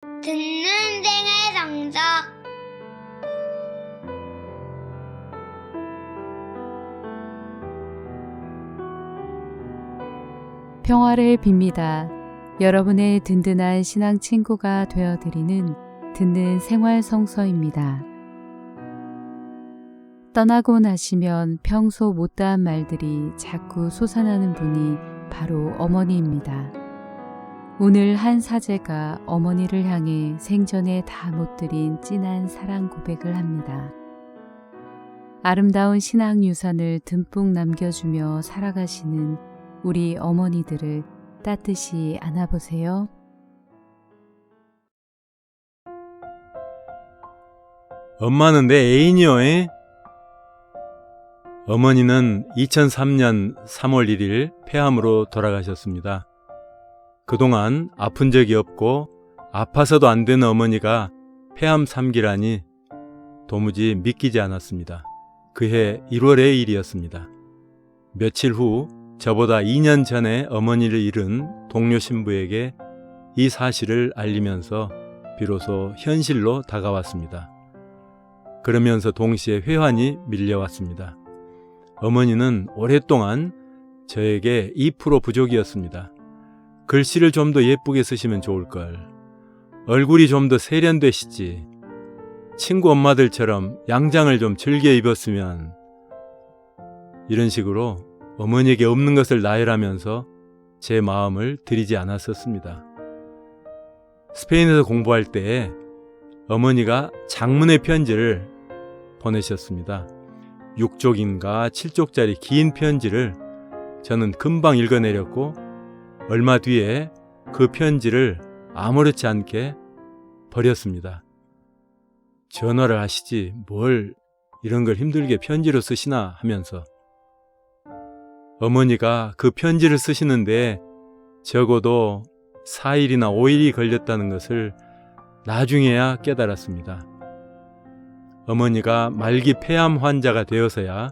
듣는 생의 성적. 평화를 빕니다. 여러분의 든든한 신앙 친구가 되어드리는 듣는 생활 성서입니다. 떠나고 나시면 평소 못다한 말들이 자꾸 솟아나는 분이 바로 어머니입니다. 오늘 한 사제가 어머니를 향해 생전에 다 못 드린 진한 사랑 고백을 합니다. 아름다운 신앙 유산을 듬뿍 남겨주며 살아가시는 우리 어머니들을 따뜻이 안아보세요. 엄마는 내 애인이요. 에? 어머니는 2003년 3월 1일 폐암으로 돌아가셨습니다. 그동안 아픈 적이 없고 아파서도 안 되는 어머니가 폐암 3기라니 도무지 믿기지 않았습니다. 그해 1월의 일이었습니다. 며칠 후 저보다 2년 전에 어머니를 잃은 동료 신부에게 이 사실을 알리면서 비로소 현실로 다가왔습니다. 그러면서 동시에 회환이 밀려왔습니다. 어머니는 오랫동안 저에게 2% 부족이었습니다. 글씨를 좀 더 예쁘게 쓰시면 좋을걸. 얼굴이 좀 더 세련되시지. 친구 엄마들처럼 양장을 좀 즐겨 입었으면. 이런 식으로 어머니에게 없는 것을 나열하면서 제 마음을 드리지 않았었습니다. 스페인에서 공부할 때 어머니가 장문의 편지를 보내셨습니다. 6쪽인가 7쪽짜리 긴 편지를 저는 금방 읽어내렸고 얼마 뒤에 그 편지를 아무렇지 않게 버렸습니다. 전화를 하시지 뭘 이런 걸 힘들게 편지로 쓰시나 하면서 어머니가 그 편지를 쓰시는데 적어도 4일이나 5일이 걸렸다는 것을 나중에야 깨달았습니다. 어머니가 말기 폐암 환자가 되어서야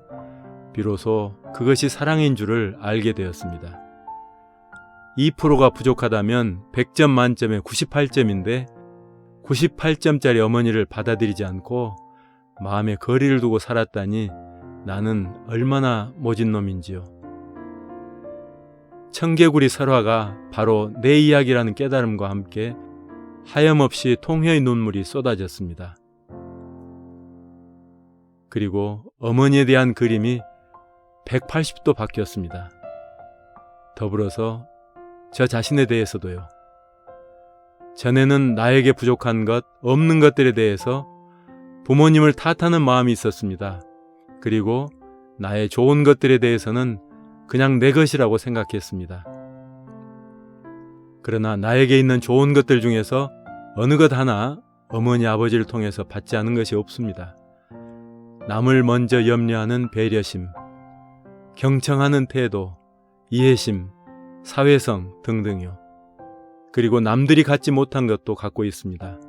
비로소 그것이 사랑인 줄을 알게 되었습니다. 2%가 부족하다면 100점 만점에 98점인데 98점짜리 어머니를 받아들이지 않고 마음에 거리를 두고 살았다니 나는 얼마나 모진 놈인지요. 청개구리 설화가 바로 내 이야기라는 깨달음과 함께 하염없이 통회의 눈물이 쏟아졌습니다. 그리고 어머니에 대한 그림이 180도 바뀌었습니다. 더불어서 저 자신에 대해서도요. 전에는 나에게 부족한 것, 없는 것들에 대해서 부모님을 탓하는 마음이 있었습니다. 그리고 나의 좋은 것들에 대해서는 그냥 내 것이라고 생각했습니다. 그러나 나에게 있는 좋은 것들 중에서 어느 것 하나 어머니 아버지를 통해서 받지 않은 것이 없습니다. 남을 먼저 염려하는 배려심, 경청하는 태도, 이해심, 사회성 등등요. 그리고 남들이 갖지 못한 것도 갖고 있습니다.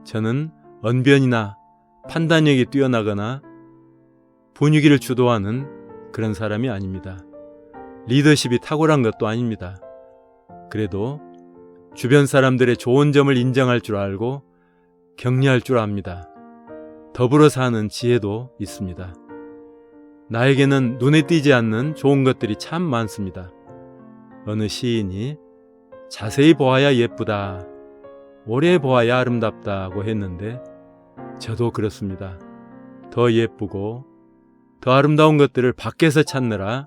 저는 언변이나 판단력이 뛰어나거나 분위기를 주도하는 그런 사람이 아닙니다. 리더십이 탁월한 것도 아닙니다. 그래도 주변 사람들의 좋은 점을 인정할 줄 알고 격려할 줄 압니다. 더불어 사는 지혜도 있습니다. 나에게는 눈에 띄지 않는 좋은 것들이 참 많습니다. 어느 시인이 자세히 보아야 예쁘다, 오래 보아야 아름답다고 했는데 저도 그렇습니다. 더 예쁘고 더 아름다운 것들을 밖에서 찾느라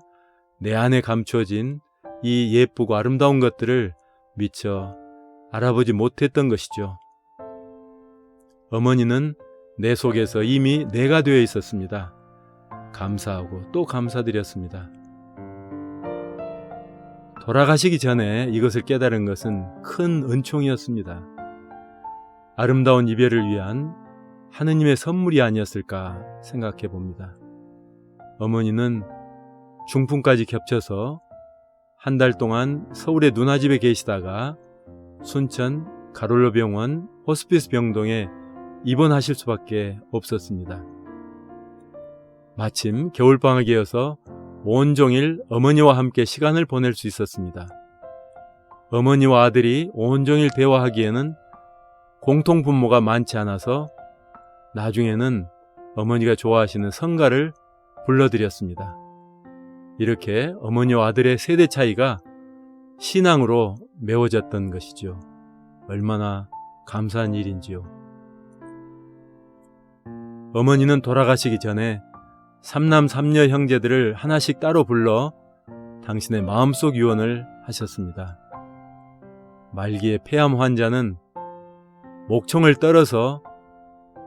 내 안에 감춰진 이 예쁘고 아름다운 것들을 미처 알아보지 못했던 것이죠. 어머니는 내 속에서 이미 내가 되어 있었습니다. 감사하고 또 감사드렸습니다. 돌아가시기 전에 이것을 깨달은 것은 큰 은총이었습니다. 아름다운 이별을 위한 하느님의 선물이 아니었을까 생각해 봅니다. 어머니는 중풍까지 겹쳐서 한 달 동안 서울의 누나집에 계시다가 순천 가롤로 병원 호스피스 병동에 입원하실 수밖에 없었습니다. 마침 겨울방학이어서 온종일 어머니와 함께 시간을 보낼 수 있었습니다. 어머니와 아들이 온종일 대화하기에는 공통 분모가 많지 않아서 나중에는 어머니가 좋아하시는 성가를 불러드렸습니다. 이렇게 어머니와 아들의 세대 차이가 신앙으로 메워졌던 것이죠. 얼마나 감사한 일인지요. 어머니는 돌아가시기 전에 삼남 삼녀 형제들을 하나씩 따로 불러 당신의 마음속 유언을 하셨습니다. 말기의 폐암 환자는 목청을 떨어서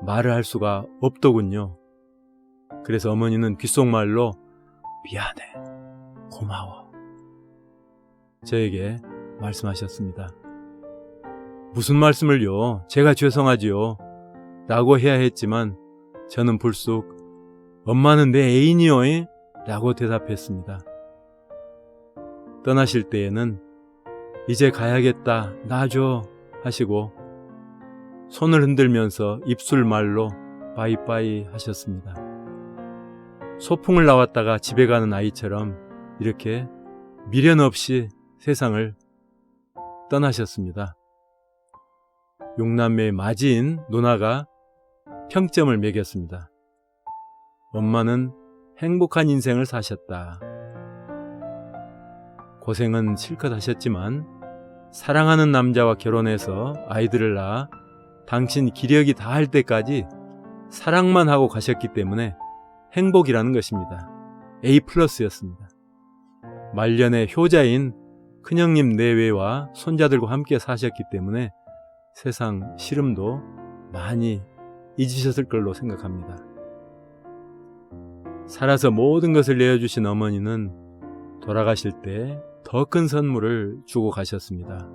말을 할 수가 없더군요. 그래서 어머니는 귓속말로 미안해, 고마워 저에게 말씀하셨습니다. 무슨 말씀을요? 제가 죄송하지요 라고 해야 했지만 저는 불쑥 엄마는 내 애인이요 라고 대답했습니다. 떠나실 때에는 이제 가야겠다 놔줘 하시고 손을 흔들면서 입술말로 바이바이 하셨습니다. 소풍을 나왔다가 집에 가는 아이처럼 이렇게 미련 없이 세상을 떠나셨습니다. 6남매의 마지인 누나가 평점을 매겼습니다. 엄마는 행복한 인생을 사셨다. 고생은 실컷 하셨지만 사랑하는 남자와 결혼해서 아이들을 낳아 당신 기력이 다할 때까지 사랑만 하고 가셨기 때문에 행복이라는 것입니다. A+였습니다. 말년에 효자인 큰형님 내외와 손자들과 함께 사셨기 때문에 세상 시름도 많이 잊으셨을 걸로 생각합니다. 살아서 모든 것을 내어주신 어머니는 돌아가실 때 더 큰 선물을 주고 가셨습니다.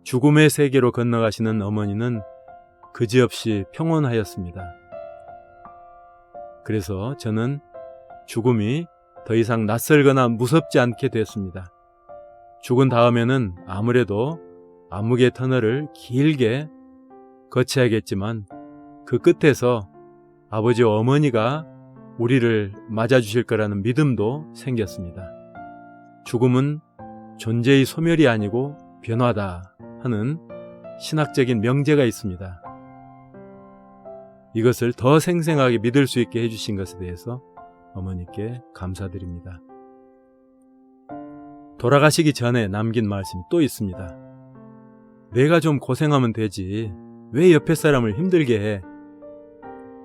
죽음의 세계로 건너가시는 어머니는 그지없이 평온하였습니다. 그래서 저는 죽음이 더 이상 낯설거나 무섭지 않게 됐습니다. 죽은 다음에는 아무래도 암흑의 터널을 길게 거쳐야겠지만 그 끝에서 아버지와 어머니가 우리를 맞아주실 거라는 믿음도 생겼습니다. 죽음은 존재의 소멸이 아니고 변화다 하는 신학적인 명제가 있습니다. 이것을 더 생생하게 믿을 수 있게 해주신 것에 대해서 어머니께 감사드립니다. 돌아가시기 전에 남긴 말씀이 또 있습니다. 내가 좀 고생하면 되지 왜 옆에 사람을 힘들게 해?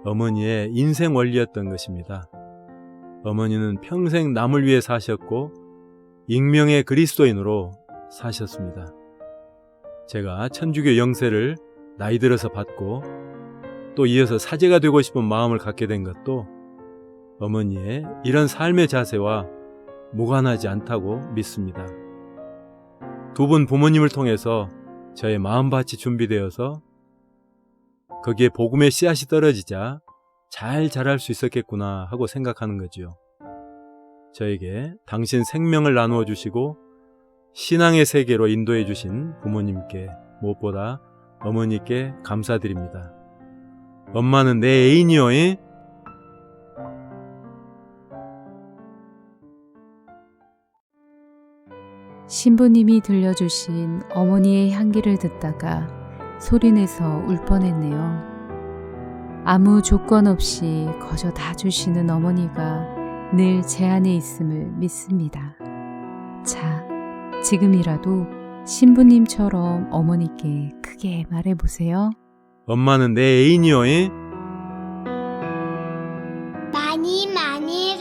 어머니의 인생 원리였던 것입니다. 어머니는 평생 남을 위해 사셨고 익명의 그리스도인으로 사셨습니다. 제가 천주교 영세를 나이 들어서 받고 또 이어서 사제가 되고 싶은 마음을 갖게 된 것도 어머니의 이런 삶의 자세와 무관하지 않다고 믿습니다. 두 분 부모님을 통해서 저의 마음밭이 준비되어서 거기에 복음의 씨앗이 떨어지자 잘 자랄 수 있었겠구나 하고 생각하는 거지요. 저에게 당신 생명을 나누어 주시고 신앙의 세계로 인도해 주신 부모님께 무엇보다 어머니께 감사드립니다. 엄마는 내 애인이요. 신부님이 들려주신 어머니의 향기를 듣다가 소리내서 울 뻔했네요. 아무 조건 없이 거저 다 주시는 어머니가 늘 제 안에 있음을 믿습니다. 자, 지금이라도 신부님처럼 어머니께 크게 말해보세요. 엄마는 내 애인이요. 많이 많이